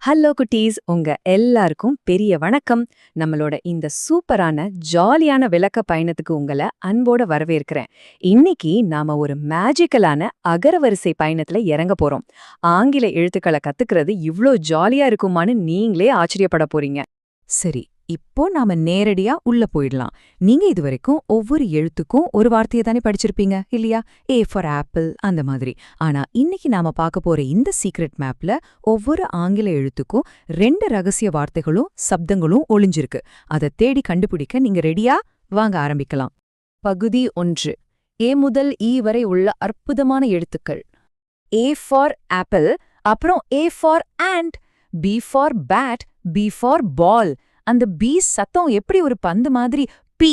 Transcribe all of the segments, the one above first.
Hello குட்டீஸ், உங்க எல்லாருக்கும் பெரிய வணக்கம். நம்மளோட இந்த சூப்பரான ஜாலியான விளக்க பயணத்துக்கு உங்களை அன்போட வரவேற்கிறேன். இன்னைக்கு நாம ஒரு மேஜிக்கலான அகரவரிசை பயணத்துல இறங்க போறோம். ஆங்கில எழுத்துக்களை கத்துக்கிறது இவ்ளோ ஜாலியா இருக்குமான்னு நீங்களே ஆச்சரியப்பட போறீங்க. சரி, இப்போ நாம நேரடியா உள்ள போயிடலாம். நீங்க இதுவரைக்கும் ஒவ்வொரு எழுத்துக்கும் ஒரு வார்த்தையை தானே படிச்சிருப்பீங்க இல்லையா? ஏ ஃபார் ஆப்பிள் அந்த மாதிரி. ஆனா இன்னைக்கு நாம பார்க்க போற இந்த சீக்ரெட் மேப்ல ஒவ்வொரு ஆங்கில எழுத்துக்கும் 2 ரகசிய வார்த்தைகளும் சப்தங்களும் ஒளிஞ்சிருக்கு. அதை தேடி கண்டுபிடிக்க நீங்க ரெடியா? வாங்க ஆரம்பிக்கலாம். பகுதி 1. ஏ முதல் ஈ வரை உள்ள அற்புதமான எழுத்துக்கள். ஏ ஃபார் ஆப்பிள், அப்புறம் A for ant, B for bat, B for ball. அந்த பி சத்தம் எப்படி ஒரு பந்து மாதிரி பி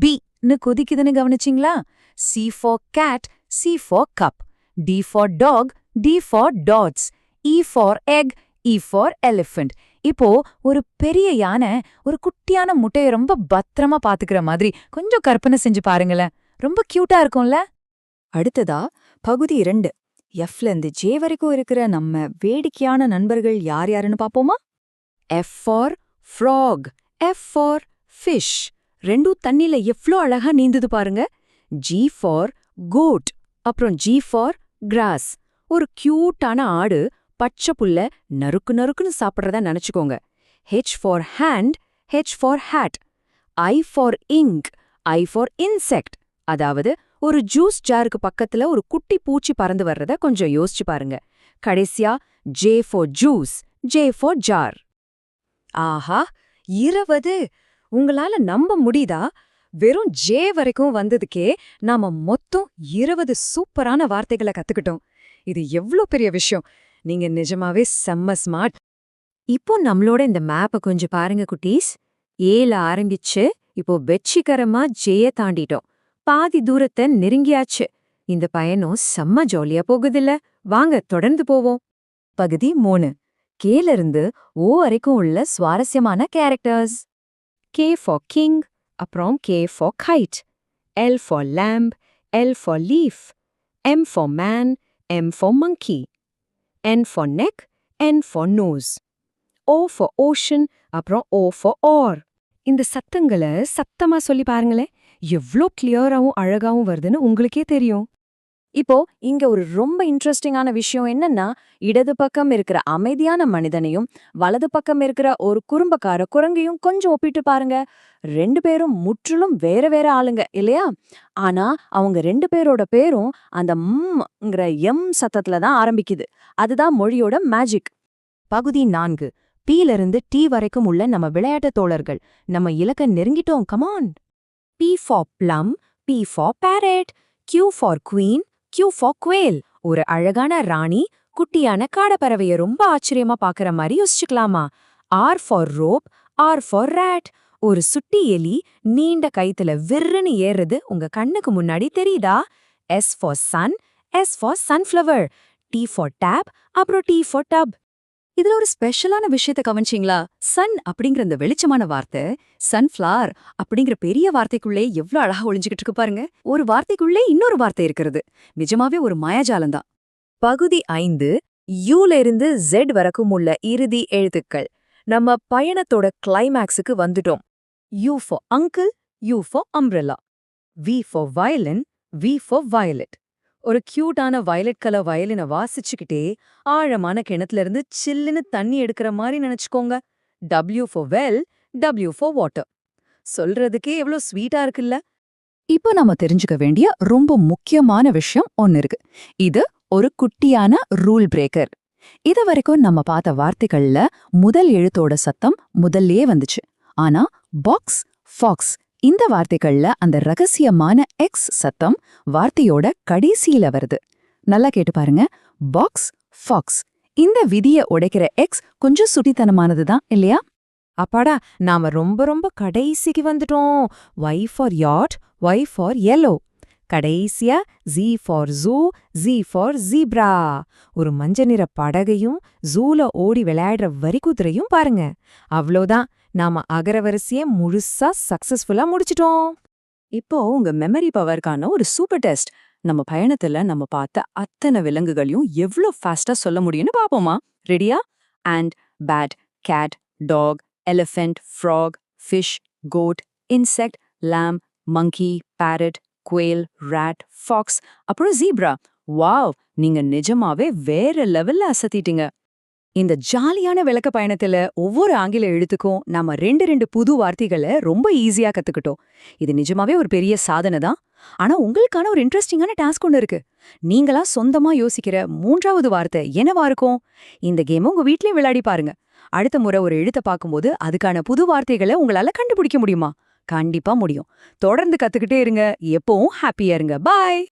பி-ன்னு கொதிக்குதுன்னு கவனிச்சிங்களா? C for cat, C for cup, D for dog, D for dots, E for egg, E for elephant. இப்போ ஒரு பெரிய யானை ஒரு குட்டியான முட்டையை ரொம்ப பத்திரமா பாத்துக்கிற மாதிரி கொஞ்சம் கற்பனை செஞ்சு பாருங்களேன். ரொம்ப கியூட்டா இருக்கும்ல? அடுத்ததா பகுதி 2. எஃப்ல இருந்து ஜே வரைக்கும் இருக்கிற நம்ம வேடிக்கையான நண்பர்கள் யார் யாருன்னு பாப்போமா? F for frog, F for fish. ரெண்டும் தண்ணில எவ்ளோ அழகா நீந்துது பாருங்க. ஜி ஃபார் கோட், அப்புறம் ஜி ஃபார் கிராஸ். ஒரு கியூட்டான ஆடு பச்சை புல்ல நறுக்கு நறுக்குன்னு சாப்பிட்றதா நினைச்சுக்கோங்க. H for hand, H for hat. I for ink, I for insect. அதாவது ஒரு ஜூஸ் ஜாருக்கு பக்கத்துல ஒரு குட்டி பூச்சி பறந்து வர்றத கொஞ்சம் யோசிச்சு பாருங்க. கடைசியா J for juice, J for jar. ஆஹா, 20! உங்களால நம்ப முடியுதா? வெறும் ஜே வரைக்கும் வந்ததுக்கே நாம மொத்தம் 20 சூப்பரான வார்த்தைகளை கத்துக்கிட்டோம். இது எவ்ளோ பெரிய விஷயம்! நீங்க நிஜமாவே செம்ம ஸ்மார்ட். இப்போ நம்மளோட இந்த மேப்பை கொஞ்சம் பாருங்க குட்டீஸ். ஏல ஆரம்பிச்சு இப்போ வெற்றிகரமா ஜேய தாண்டிட்டோம். பாதி தூரத்தை நெருங்கியாச்சு. இந்த பயணம் செம்ம ஜாலியா போகுதில்ல? வாங்க தொடர்ந்து போவோம். பகுதி 3. கேல இருந்து ஓ வரைக்கும் உள்ள சுவாரஸ்யமான கேரக்டர்ஸ். கே ஃபார் கிங், அப்புறம் K for kite, L for lamp, L for leaf, M for man, M for monkey, N for neck, N for nose, O for ocean, அப்புறம் ஓ ஃபார் ஆர். இந்த சத்தங்களை சத்தமா சொல்லி பாருங்களேன். எவ்ளோ கிளியராவும் அழகாவும் வருதுன்னு உங்களுக்கே தெரியும். இப்போ இங்க ஒரு ரொம்ப இன்ட்ரெஸ்டிங்கான விஷயம் என்னன்னா, இடது பக்கம் இருக்கிற அமைதியான மனிதனையும் வலது பக்கம் இருக்கிற ஒரு குறும்பக்கார குரங்கையும் கொஞ்சம் ஒப்பிட்டு பாருங்க. 2 பேரும் முற்றிலும் வேற வேற ஆளுங்க இல்லையா? ஆனா அவங்க 2 பேரோட பேரும் அந்த ம்ங்கிற எம் சத்தத்துல தான் ஆரம்பிக்குது. அதுதான் மொழியோட மேஜிக். பகுதி 4. பீல இருந்து டி வரைக்கும் உள்ள நம்ம விளையாட்டு தோழர்கள். நம்ம இலக்க நெருங்கிட்டோம். Come on. P for plum, P for parrot, Q for queen, Q for quail. ஒரு அழகான ராணி குட்டியான காடப்பறவைய ரொம்ப ஆச்சரியமா பாக்குற மாதிரி யோசிச்சுக்கலாமா? R for rope, R for rat. ஒரு சுட்டி எலி நீண்ட கைத்துல விர்ருன்னு ஏறுறது உங்க கண்ணுக்கு முன்னாடி தெரியுதா? S for sun, S for sunflower, T for tape, அப்புறம் டி ஃபார் டப். இதுல ஒரு ஸ்பெஷலான விஷயத்த கவனிச்சிங்களா? சன் அப்படிங்கிற இந்த வெளிச்சமான வார்த்தை சன்ஃப்ளவர் அப்படிங்கிற பெரிய வார்த்தைக்குள்ளே எவ்ளோ அழகா ஒளிஞ்சுக்கிட்டு இருக்கு பாருங்க. ஒரு வார்த்தைக்குள்ளே இன்னொரு வார்த்தை இருக்கிறது. நிஜமாவே ஒரு மாயாஜாலம்தான். பகுதி 5. யூல இருந்து ஜெட் வரைக்கும் உள்ள இறுதி எழுத்துக்கள். நம்ம பயணத்தோட கிளைமேக்ஸுக்கு வந்துட்டோம். U for uncle, U for umbrella, V for violin, V for violet. ஒரு கியூட்டான வயலட் கலர் வயலினை வாசிச்சுக்கிட்டே ஆழமான கிணத்துல இருந்து சில்லுன்னு தண்ணி எடுக்கிற மாதிரி நினைச்சுக்கோங்க. W for well, W for water. சொல்றதுக்கே எவ்வளோ ஸ்வீட்டா இருக்குல்ல? இப்போ நம்ம தெரிஞ்சுக்க வேண்டிய ரொம்ப முக்கியமான விஷயம் ஒன்னு இருக்கு. இது ஒரு குட்டியான ரூல் பிரேக்கர். இது வரைக்கும் நம்ம பார்த்த வார்த்தைகள்ல முதல் எழுத்தோட சத்தம் முதல்லயே வந்துச்சு. ஆனா பாக்ஸ், ஃபாக்ஸ் இந்த வார்த்தைகள்ல அந்த ரகசியமான எக்ஸ் சத்தம் வார்த்தையோட கடைசியில வருது. நல்லா கேட்டு பாருங்க. Box, fox. இந்த விதியை உடைக்கிற எக்ஸ் கொஞ்சம் சுட்டித்தனமானதுதான் இல்லையா? அப்பாடா, நாம ரொம்ப ரொம்ப கடைசிக்கு வந்துட்டோம். Y for yacht, Y for yellow. கடைசியா Z for zoo, Z for zebra. ஒரு மஞ்ச நிற படகையும் ஜூல ஓடி விளையாடுற வரிக்குதிரையும் பாருங்க. அவ்வளோதான், நாம அகரவரிசையை முழுசா சக்சஸ்ஃபுல்லா முடிச்சிட்டோம். இப்போ உங்க மெமரி பவருக்கான ஒரு சூப்பர் டெஸ்ட். நம்ம பயணத்துல நம்ம பார்த்த அத்தனை விலங்குகளையும் எவ்ளோ ஃபாஸ்டா சொல்ல முடியும்னு பாப்போமா? ரெடியா? And bat, cat, dog, elephant, frog, fish, goat, insect, lamb, monkey, parrot, quail, rat, fox, அப்புறம் zebra. வாவ், நீங்க நிஜமாவே வேற லெவல்ல அசத்திட்டீங்க. இந்த ஜாலியான விளக்க பயணத்துல ஒவ்வொரு ஆங்கில எழுத்துக்கும் நாம ரெண்டு புது வார்த்தைகளை ரொம்ப ஈஸியா கத்துக்கிட்டோம். இது நிஜமாவே ஒரு பெரிய சாதனை தான். ஆனா உங்களுக்கான ஒரு இன்ட்ரெஸ்டிங்கான டாஸ்க் ஒன்று இருக்கு. நீங்களா சொந்தமா யோசிக்கிற மூன்றாவது வார்த்தை என்னவா இருக்கும்? இந்த கேம் உங்க வீட்லயே விளையாடி பாருங்க. அடுத்த முறை ஒரு எழுத்தை பார்க்கும்போது அதுக்கான புது வார்த்தைகளை உங்களால கண்டுபிடிக்க முடியுமா? கண்டிப்பா முடியும். தொடர்ந்து கத்துக்கிட்டே இருங்க. எப்பவும் ஹாப்பியா இருங்க. பாய்.